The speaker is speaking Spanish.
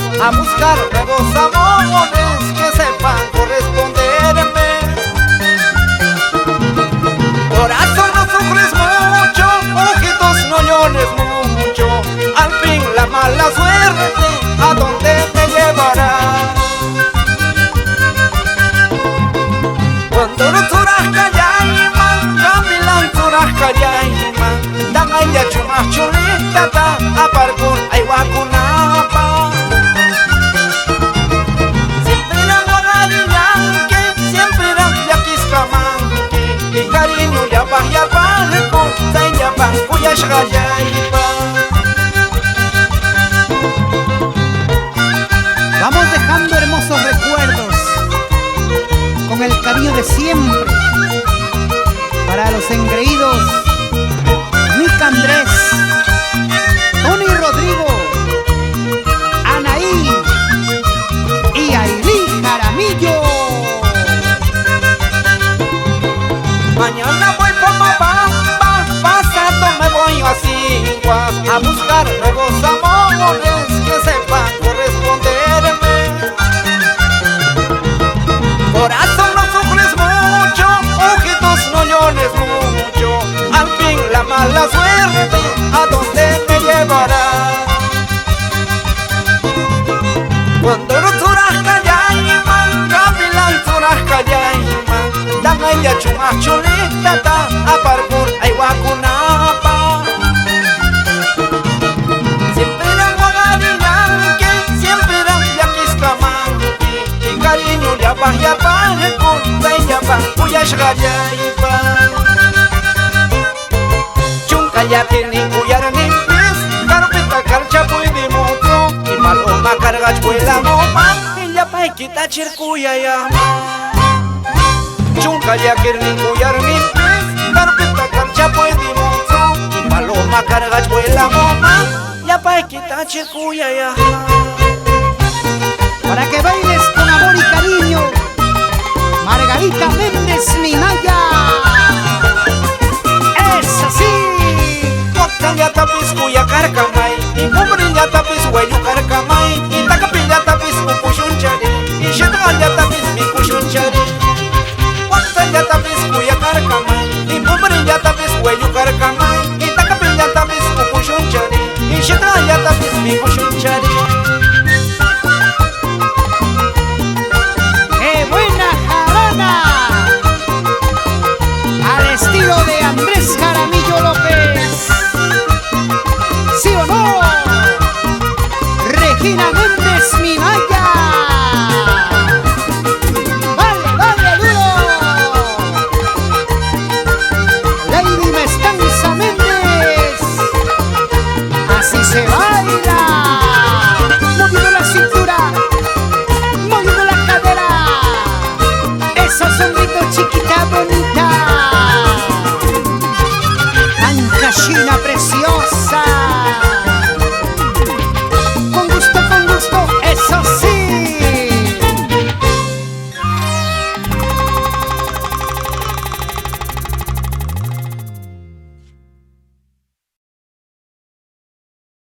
lenguas, a buscar nuevos amores que sepan corresponderme. Corazón, no sufres mucho, ojitos, no llores mucho, al fin la mala suerte ¿a dónde te llevará? Cuando no surah kayaiman, kamilan surah kayaiman, dan aya cuma chulitata, aparkun aywakunapa. Siempre eran wagariyanke, siempre eran yakiskamanke, y cariño ya barco, saya bangkuyash kayaipa. Vamos dejando hermosos recuerdos con el cariño de siempre para los engreídos Nica Andrés, Tony Rodrigo, Anaí y Ailí Jaramillo. Mañana voy por Mabamba, pasado me voy a Ciguas, a buscar nuevos amores que sepan corresponderme. Corazón, no sufres mucho, ojitos, no llores mucho, al fin la mala suerte ¿a dónde me llevará? Cuando no surah kayaiman, kamilan surah kayaiman, dan aya cuma chulitata, aparkun aywakunapa. Siempre eran wagariyanke, siempre eran yakiskamanke, y cariño ya barco, saya bangkuyash kayaipa. Chunka yakin kuyar nimpis, carpeta karchapuy di moto, y paloma cargach la moma, y ya pay kita chirkuya yama. Chunka yakin kuyar nimpis, carpeta karchapuy di moto, y paloma cargach la moma, ya pay kita chirkuya yama. Para que bailes con amor y cariño, Margarita Méndez Minaya. Es así. Kotanya tapis kuya karkamay, y pumrinya tapis hueyu karkamay, y takapilla tapis upushun chari, y shetanya tapis mi kushun chari. Kotanya tapis kuya karkamay, y pumrinya tapis hueyu karkamay, y takapilla tapis upushun chari, y shetanya tapis mi kushun chari. ¡Qué buena jarana! Al estilo de Andrés Jaramillo López. ¿Sí o no? Regina Méndez Minaya. ¡Vale, vale, duro! Lady Mestanza Méndez. Así se baila. Moviendo la cintura, moviendo la cadera. Esos sombritos chiquita bonita. Blanca China preciosa.